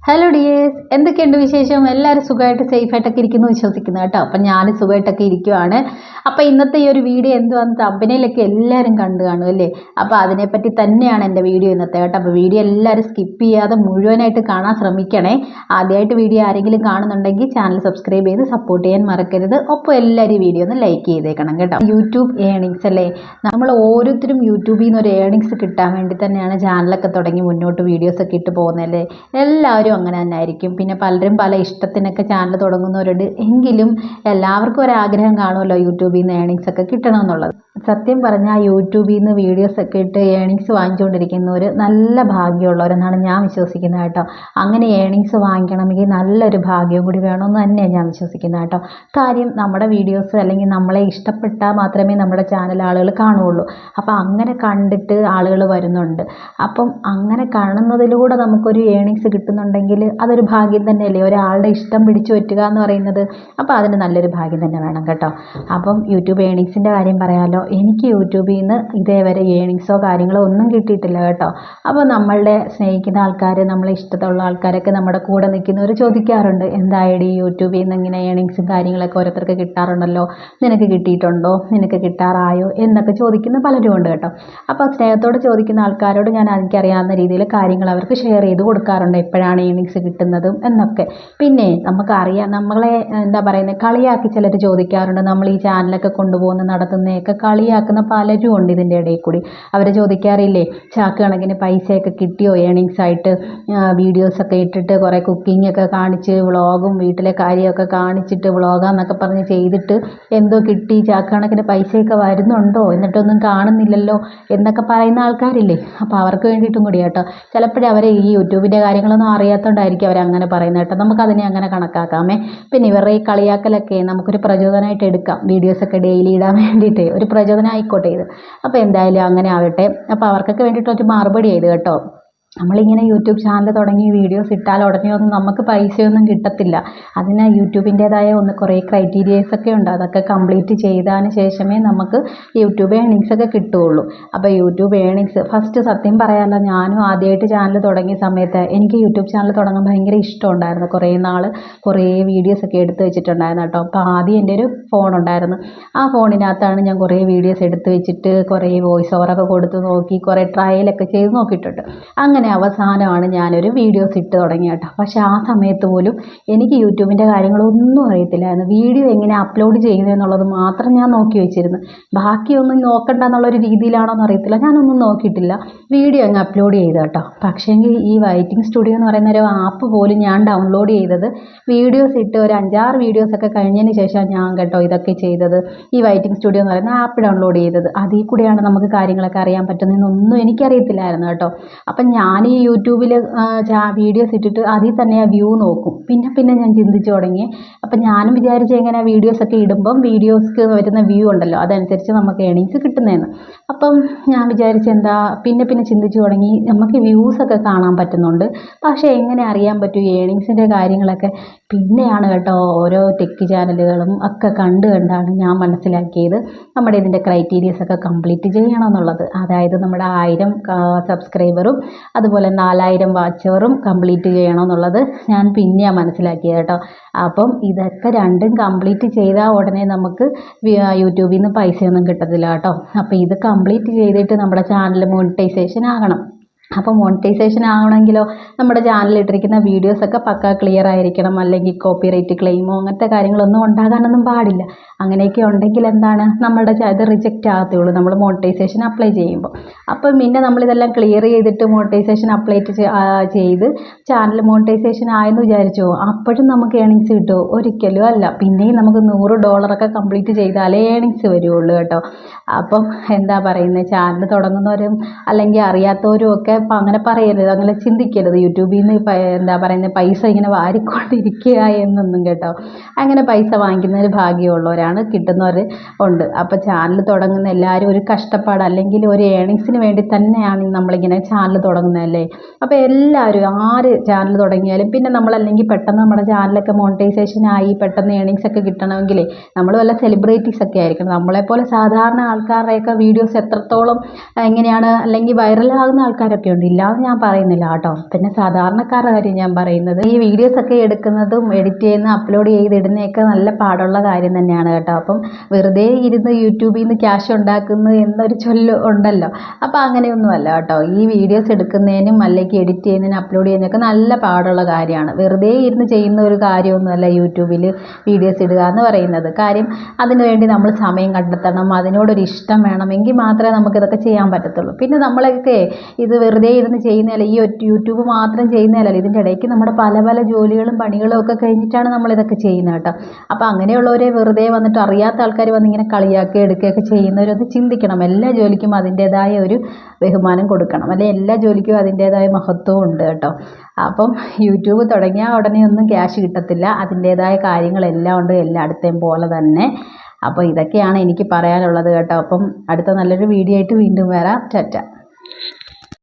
Hello dears, എന്തൊക്കെയുണ്ട് വിശേഷം? എല്ലാവരും സുഖമായിട്ട് സേഫായിട്ടൊക്കെ ഇരിക്കുന്നു വിശ്വസിക്കുന്നു കേട്ടോ. അപ്പം ഞാൻ സുഖമായിട്ടൊക്കെ ഇരിക്കുവാണ്. അപ്പോൾ ഇന്നത്തെ ഈ ഒരു വീഡിയോ എന്തുവാന്ന് തമ്പനയിലൊക്കെ എല്ലാവരും കണ്ടു കാണും അല്ലേ? അപ്പോൾ അതിനെപ്പറ്റി തന്നെയാണ് എൻ്റെ വീഡിയോ ഇന്നത്തെ കേട്ടോ. അപ്പോൾ വീഡിയോ എല്ലാവരും സ്കിപ്പ് ചെയ്യാതെ മുഴുവനായിട്ട് കാണാൻ ശ്രമിക്കണേ. ആദ്യമായിട്ട് വീഡിയോ ആരെങ്കിലും കാണുന്നുണ്ടെങ്കിൽ ചാനൽ സബ്സ്ക്രൈബ് ചെയ്ത് സപ്പോർട്ട് ചെയ്യാൻ മറക്കരുത്. ഒപ്പം എല്ലാവരും വീഡിയോ ഒന്ന് ലൈക്ക് ചെയ്തേക്കണം കേട്ടോ. യൂട്യൂബ് ഏണിങ്സ് അല്ലേ, നമ്മൾ ഓരോരുത്തരും യൂട്യൂബിൽ നിന്ന് ഒരു ഏണിങ്സ് കിട്ടാൻ വേണ്ടി തന്നെയാണ് ചാനലൊക്കെ തുടങ്ങി മുന്നോട്ട് വീഡിയോസൊക്കെ ഇട്ട് പോകുന്നതല്ലേ. എല്ലാവരും അങ്ങനെ തന്നെ ആയിരിക്കും. പിന്നെ പലരും പല ഇഷ്ടത്തിനൊക്കെ ചാനൽ തുടങ്ങുന്നവരുണ്ട്. എങ്കിലും എല്ലാവർക്കും ഒരാഗ്രഹം കാണുമല്ലോ യൂട്യൂബിൽ നിന്ന് ഏണിങ്സ് ഒക്കെ കിട്ടണമെന്നുള്ളത്. സത്യം പറഞ്ഞാൽ യൂട്യൂബിൽ നിന്ന് വീഡിയോസൊക്കെ ഇട്ട് ഏണിങ്സ് വാങ്ങിച്ചുകൊണ്ടിരിക്കുന്നവർ നല്ല ഭാഗ്യമുള്ളവരെന്നാണ് ഞാൻ വിശ്വസിക്കുന്നത് കേട്ടോ. അങ്ങനെ ഏണിങ്സ് വാങ്ങിക്കണമെങ്കിൽ നല്ലൊരു ഭാഗ്യവും കൂടി വേണമെന്ന് തന്നെയാണ് ഞാൻ വിശ്വസിക്കുന്നത് കേട്ടോ. കാര്യം നമ്മുടെ വീഡിയോസ് അല്ലെങ്കിൽ നമ്മളെ ഇഷ്ടപ്പെട്ടാൽ മാത്രമേ നമ്മുടെ ചാനൽ ആളുകൾ കാണുകയുള്ളൂ. അപ്പോൾ അങ്ങനെ കണ്ടിട്ട് ആളുകൾ വരുന്നുണ്ട്. അപ്പം അങ്ങനെ കാണുന്നതിലൂടെ നമുക്കൊരു ഏണിങ്സ് കിട്ടുന്നുണ്ടെങ്കിൽ അതൊരു ഭാഗ്യം തന്നെയല്ലേ, ഒരാളുടെ ഇഷ്ടം പിടിച്ചു പറ്റുക എന്ന് പറയുന്നത്. അപ്പോൾ അതിന് നല്ലൊരു ഭാഗ്യം തന്നെ വേണം കേട്ടോ. അപ്പം യൂട്യൂബ് ഏണിങ്സിൻ്റെ കാര്യം പറയാമല്ലോ. എനിക്ക് യൂട്യൂബിൽ നിന്ന് ഇതേവരെ ഏണിങ്സോ കാര്യങ്ങളോ ഒന്നും കിട്ടിയിട്ടില്ല കേട്ടോ. അപ്പോൾ നമ്മളുടെ സ്നേഹിക്കുന്ന ആൾക്കാർ, നമ്മളെ ഇഷ്ടമുള്ള ആൾക്കാരൊക്കെ നമ്മുടെ കൂടെ നിൽക്കുന്നവർ ചോദിക്കാറുണ്ട്, എന്തായാലും യൂട്യൂബിൽ നിന്ന് ഇങ്ങനെ ഏണിങ്സും കാര്യങ്ങളൊക്കെ ഓരോരുത്തർക്ക് കിട്ടാറുണ്ടല്ലോ, നിനക്ക് കിട്ടിയിട്ടുണ്ടോ, നിനക്ക് കിട്ടാറായോ എന്നൊക്കെ ചോദിക്കുന്ന പലരും ഉണ്ട് കേട്ടോ. അപ്പോൾ സ്നേഹത്തോട് ചോദിക്കുന്ന ആൾക്കാരോട് ഞാൻ എനിക്കറിയാവുന്ന രീതിയിൽ കാര്യങ്ങൾ അവർക്ക് ഷെയർ ചെയ്ത് കൊടുക്കാറുണ്ട്, എപ്പോഴാണ് ഏണിങ്സ് കിട്ടുന്നതും എന്നൊക്കെ. പിന്നെ നമുക്കറിയാം, നമ്മളെ എന്താ പറയുന്നത്, കളിയാക്കി ചിലർ ചോദിക്കാറുണ്ട്. നമ്മൾ ഈ ചാനലൊക്കെ കൊണ്ടുപോകുന്ന നടത്തുന്നതൊക്കെ കളിയാക്കുന്ന പലരും ഉണ്ട് ഇതിൻ്റെ ഇടയിൽ കൂടി. അവർ ചോദിക്കാറില്ലേ, ചാക്ക് കണക്കിന് പൈസയൊക്കെ കിട്ടിയോ ഏണിങ്സ് ആയിട്ട്, വീഡിയോസൊക്കെ ഇട്ടിട്ട് കുറേ കുക്കിംഗ് ഒക്കെ കാണിച്ച് വ്ളോഗും വീട്ടിലെ കാര്യമൊക്കെ കാണിച്ചിട്ട് വ്ളോഗാന്നൊക്കെ പറഞ്ഞ് ചെയ്തിട്ട് എന്തോ കിട്ടി, ചാക്ക് കണക്കിന് പൈസയൊക്കെ വരുന്നുണ്ടോ, എന്നിട്ടൊന്നും കാണുന്നില്ലല്ലോ എന്നൊക്കെ പറയുന്ന ആൾക്കാരില്ലേ. അപ്പോൾ അവർക്ക് വേണ്ടിയിട്ടും കൂടി കേട്ടോ. ചിലപ്പോഴേ അവർ ഈ യൂട്യൂബിൻ്റെ കാര്യങ്ങളൊന്നും അറിയാത്തതുകൊണ്ടായിരിക്കും അവരങ്ങനെ പറയുന്നത് കേട്ടോ. നമുക്കതിനെ അങ്ങനെ കണക്കാക്കാമേ. പിന്നെ ഇവരുടെ ഈ കളിയാക്കലൊക്കെ നമുക്കൊരു പ്രചോദനമായിട്ട് എടുക്കാം. വീഡിയോസൊക്കെ ഡെയിലി ഇടാൻ വേണ്ടിയിട്ട് ഒരു പ്രചോദനം ആയിക്കോട്ടെ ഇത്. അപ്പോൾ എന്തായാലും അങ്ങനെ ആവട്ടെ. അപ്പോൾ അവർക്കൊക്കെ വേണ്ടിയിട്ടൊരു മറുപടി ചെയ്ത് കേട്ടോ. നമ്മളിങ്ങനെ യൂട്യൂബ് ചാനൽ തുടങ്ങി വീഡിയോസ് ഇട്ടാൽ ഉടനെ ഒന്നും നമുക്ക് പൈസയൊന്നും കിട്ടത്തില്ല. അതിന് യൂട്യൂബിൻ്റേതായ കുറേ ക്രൈറ്റീരിയസൊക്കെ ഉണ്ട്. അതൊക്കെ കംപ്ലീറ്റ് ചെയ്തതിന് ശേഷമേ നമുക്ക് യൂട്യൂബ് ഏണിങ്സ് ഒക്കെ കിട്ടുകയുള്ളൂ. അപ്പോൾ യൂട്യൂബ് ഏണിങ്സ് ഫസ്റ്റ് സത്യം പറയാമല്ലോ, ഞാനും ആദ്യമായിട്ട് ചാനൽ തുടങ്ങിയ സമയത്ത് എനിക്ക് യൂട്യൂബ് ചാനൽ തുടങ്ങാൻ ഭയങ്കര ഇഷ്ടമുണ്ടായിരുന്നു. കുറേ നാൾ കുറേ വീഡിയോസൊക്കെ എടുത്ത് വെച്ചിട്ടുണ്ടായിരുന്നു കേട്ടോ. അപ്പോൾ ആദ്യം എൻ്റെ ഒരു ഫോണുണ്ടായിരുന്നു. ആ ഫോണിനകത്താണ് ഞാൻ കുറേ വീഡിയോസ് എടുത്ത് വെച്ചിട്ട് കുറേ വോയിസ് ഓവറൊക്കെ കൊടുത്ത് നോക്കി, കുറേ ട്രയലൊക്കെ ചെയ്ത് നോക്കിയിട്ടുണ്ട്. അങ്ങനെ അവസാനമാണ് ഞാനൊരു വീഡിയോസ് ഇട്ട് തുടങ്ങിയ കേട്ടോ. പക്ഷേ ആ സമയത്ത് പോലും എനിക്ക് യൂട്യൂബിൻ്റെ കാര്യങ്ങളൊന്നും അറിയത്തില്ലായിരുന്നു. വീഡിയോ എങ്ങനെ അപ്ലോഡ് ചെയ്യുന്നത് എന്നുള്ളത് മാത്രം ഞാൻ നോക്കി വെച്ചിരുന്നു. ബാക്കിയൊന്നും നോക്കണ്ട എന്നുള്ളൊരു രീതിയിലാണോന്ന് അറിയത്തില്ല, ഞാനൊന്നും നോക്കിയിട്ടില്ല. വീഡിയോ അങ്ങ് അപ്ലോഡ് ചെയ്തു കേട്ടോ. പക്ഷേങ്കിൽ ഈ വൈറ്റിംഗ് സ്റ്റുഡിയോ എന്ന് പറയുന്ന ഒരു ആപ്പ് പോലും ഞാൻ ഡൗൺലോഡ് ചെയ്തത് വീഡിയോസ് ഇട്ട് ഒരു 5-6 വീഡിയോസൊക്കെ കഴിഞ്ഞതിന് ശേഷം ഞാൻ കേട്ടോ ഇതൊക്കെ ചെയ്തത്. ഈ വൈറ്റിംഗ് സ്റ്റുഡിയോ എന്ന് പറയുന്ന ആപ്പ് ഡൗൺലോഡ് ചെയ്തത്, അതിൽ കൂടെയാണ് നമുക്ക് കാര്യങ്ങളൊക്കെ അറിയാൻ പറ്റുന്നതെന്നൊന്നും എനിക്കറിയത്തില്ലായിരുന്നു കേട്ടോ. അപ്പം ഞാൻ ഈ യൂട്യൂബിൽ വീഡിയോസ് ഇട്ടിട്ട് അതിൽ തന്നെ ആ വ്യൂ നോക്കും. പിന്നെ ഞാൻ ചിന്തിച്ചു തുടങ്ങി. അപ്പം ഞാനും വിചാരിച്ചു എങ്ങനെ വീഡിയോസൊക്കെ ഇടുമ്പം വീഡിയോസ്ക്ക് വരുന്ന വ്യൂ ഉണ്ടല്ലോ, അതനുസരിച്ച് നമുക്ക് ഏണിങ്സ് കിട്ടുന്നതെന്ന്. അപ്പം ഞാൻ വിചാരിച്ചു എന്താ, പിന്നെ ചിന്തിച്ചു തുടങ്ങി, നമുക്ക് വ്യൂസൊക്കെ കാണാൻ പറ്റുന്നുണ്ട്, പക്ഷേ എങ്ങനെ അറിയാൻ പറ്റും ഏണിങ്സിൻ്റെ കാര്യങ്ങളൊക്കെ. പിന്നെയാണ് കേട്ടോ ഓരോ ടെക് ചാനലുകളും ഒക്കെ കണ്ടാണ് ഞാൻ മനസ്സിലാക്കിയത് നമ്മുടെ ഇതിൻ്റെ ക്രൈറ്റീരിയസൊക്കെ കംപ്ലീറ്റ് ചെയ്യണമെന്നുള്ളത്. അതായത് നമ്മുടെ 1000 സബ്സ്ക്രൈബറും അതുപോലെ 4000 വാച്ച് അവറും കംപ്ലീറ്റ് ചെയ്യണമെന്നുള്ളത് ഞാൻ പിന്നെയാണ് മനസ്സിലാക്കിയത് കേട്ടോ. അപ്പം ഇതൊക്കെ രണ്ടും കംപ്ലീറ്റ് ചെയ്താൽ ഉടനെ നമുക്ക് യൂട്യൂബിൽ നിന്ന് പൈസയൊന്നും കിട്ടത്തില്ല കേട്ടോ. അപ്പോൾ ഇത് കംപ്ലീറ്റ് ചെയ്തിട്ട് നമ്മുടെ ചാനൽ മോണിറ്റൈസേഷൻ ആകണം. അപ്പോൾ മോണിറ്റൈസേഷൻ ആകണമെങ്കിലോ നമ്മുടെ ചാനലിൽ ഇട്ടിരിക്കുന്ന വീഡിയോസൊക്കെ പക്ക ക്ലിയർ ആയിരിക്കണം, അല്ലെങ്കിൽ കോപ്പിറൈറ്റ് ക്ലെയിമോ അങ്ങനത്തെ കാര്യങ്ങളൊന്നും ഉണ്ടാകാനൊന്നും പാടില്ല. അങ്ങനെയൊക്കെ ഉണ്ടെങ്കിൽ എന്താണ്, നമ്മളുടെ ഇത് റിജക്റ്റ് ആകത്തുള്ളൂ നമ്മൾ മോണിറ്റൈസേഷൻ അപ്ലൈ ചെയ്യുമ്പോൾ. അപ്പം പിന്നെ നമ്മളിതെല്ലാം ക്ലിയർ ചെയ്തിട്ട് മോണിറ്റൈസേഷൻ അപ്ലൈ ചെയ്ത് ചാനൽ മോണിറ്റൈസേഷൻ ആയെന്ന് വിചാരിച്ചോ, അപ്പോഴും നമുക്ക് ഏണിങ്സ് കിട്ടുമോ? ഒരിക്കലും അല്ല. പിന്നെയും നമുക്ക് $100 കംപ്ലീറ്റ് ചെയ്താലേ ഏണിങ്സ് വരുള്ളൂ കേട്ടോ. അപ്പം എന്താ പറയുന്നത്, ചാനൽ തുടങ്ങുന്നവരും അല്ലെങ്കിൽ അറിയാത്തവരും ഒക്കെ അപ്പം അങ്ങനെ പറയരുത്, അങ്ങനെ ചിന്തിക്കരുത്. യൂട്യൂബിൽ നിന്ന് എന്താ പറയുന്നത് പൈസ ഇങ്ങനെ വാരിക്കൊണ്ടിരിക്കുക എന്നൊന്നും കേട്ടോ. അങ്ങനെ പൈസ വാങ്ങിക്കുന്നതിന് ഭാഗ്യമുള്ളവരാണ്, കിട്ടുന്നവർ ഉണ്ട്. അപ്പോൾ ചാനൽ തുടങ്ങുന്ന എല്ലാവരും ഒരു കഷ്ടപ്പാട് അല്ലെങ്കിൽ ഒരു ഏണിങ്സിന് വേണ്ടി തന്നെയാണ് നമ്മളിങ്ങനെ ചാനൽ തുടങ്ങുന്നതല്ലേ. അപ്പോൾ എല്ലാവരും ആര് ചാനൽ തുടങ്ങിയാലും പിന്നെ നമ്മളല്ലെങ്കിൽ പെട്ടെന്ന് നമ്മുടെ ചാനലൊക്കെ മോണിറ്റൈസേഷൻ ആയി പെട്ടെന്ന് ഏണിങ്സ് ഒക്കെ കിട്ടണമെങ്കിലേ നമ്മൾ വല്ല സെലിബ്രിറ്റീസ് ഒക്കെ ആയിരിക്കണം. നമ്മളെപ്പോലെ സാധാരണ ആൾക്കാരുടെയൊക്കെ വീഡിയോസ് എത്രത്തോളം എങ്ങനെയാണ് അല്ലെങ്കിൽ വൈറലാകുന്ന ആൾക്കാരൊക്കെ ആൾക്കാരൊക്കെ ഉണ്ട്, ഇല്ലാന്ന് ഞാൻ പറയുന്നില്ല കേട്ടോ. പിന്നെ സാധാരണക്കാരുടെ കാര്യം ഞാൻ പറയുന്നത്, ഈ വീഡിയോസൊക്കെ എടുക്കുന്നതും എഡിറ്റ് ചെയ്യുന്ന അപ്ലോഡ് ചെയ്തിടുന്നതൊക്കെ നല്ല പാടുള്ള കാര്യം തന്നെയാണ് കേട്ടോ. അപ്പം വെറുതെ ഇരുന്ന് യൂട്യൂബിൽ നിന്ന് ക്യാഷ് ഉണ്ടാക്കുന്നു എന്നൊരു ചൊല്ല് ഉണ്ടല്ലോ, അപ്പോൾ അങ്ങനെയൊന്നുമല്ല കേട്ടോ. ഈ വീഡിയോസ് എടുക്കുന്നതിനും അല്ലെങ്കിൽ എഡിറ്റ് ചെയ്യുന്നതിനും അപ്ലോഡ് ചെയ്യുന്നതൊക്കെ നല്ല പാടുള്ള കാര്യമാണ്. വെറുതെ ഇരുന്ന് ചെയ്യുന്ന ഒരു കാര്യമൊന്നുമല്ല യൂട്യൂബിൽ വീഡിയോസ് ഇടുക എന്ന് പറയുന്നത്. കാര്യം അതിനുവേണ്ടി നമ്മൾ സമയം കണ്ടെത്തണം, അതിനോടൊരു ഇഷ്ടം വേണം, എങ്കിൽ മാത്രമേ നമുക്കിതൊക്കെ ചെയ്യാൻ പറ്റത്തുള്ളൂ. പിന്നെ നമ്മളൊക്കെ ഇത് വെറുതെ ഇരുന്ന് ചെയ്യുന്നതല്ല, ഈ യൂട്യൂബ് മാത്രം ചെയ്യുന്നതല്ല, ഇതിൻ്റെ ഇടയ്ക്ക് നമ്മുടെ പല പല ജോലികളും പണികളും ഒക്കെ കഴിഞ്ഞിട്ടാണ് നമ്മളിതൊക്കെ ചെയ്യുന്നത് കേട്ടോ. അപ്പോൾ അങ്ങനെയുള്ളവരെ വെറുതെ വന്നിട്ട് അറിയാത്ത ആൾക്കാർ വന്നിങ്ങനെ കളിയാക്കി എടുക്കുകയൊക്കെ ചെയ്യുന്നവരൊന്ന് ചിന്തിക്കണം. എല്ലാ ജോലിക്കും അതിൻ്റേതായ ഒരു ബഹുമാനം കൊടുക്കണം, അല്ലെങ്കിൽ എല്ലാ ജോലിക്കും അതിൻ്റേതായ മഹത്വവും ഉണ്ട് കേട്ടോ. അപ്പം യൂട്യൂബ് തുടങ്ങിയാൽ ഉടനെ ഒന്നും ക്യാഷ് കിട്ടത്തില്ല, അതിൻ്റേതായ കാര്യങ്ങളെല്ലാം ഉണ്ട് എല്ലായിടത്തെയും പോലെ തന്നെ. അപ്പോൾ ഇതൊക്കെയാണ് എനിക്ക് പറയാനുള്ളത് കേട്ടോ. അപ്പം അടുത്ത നല്ലൊരു വീഡിയോ ആയിട്ട് വീണ്ടും വരാം. ടാറ്റ.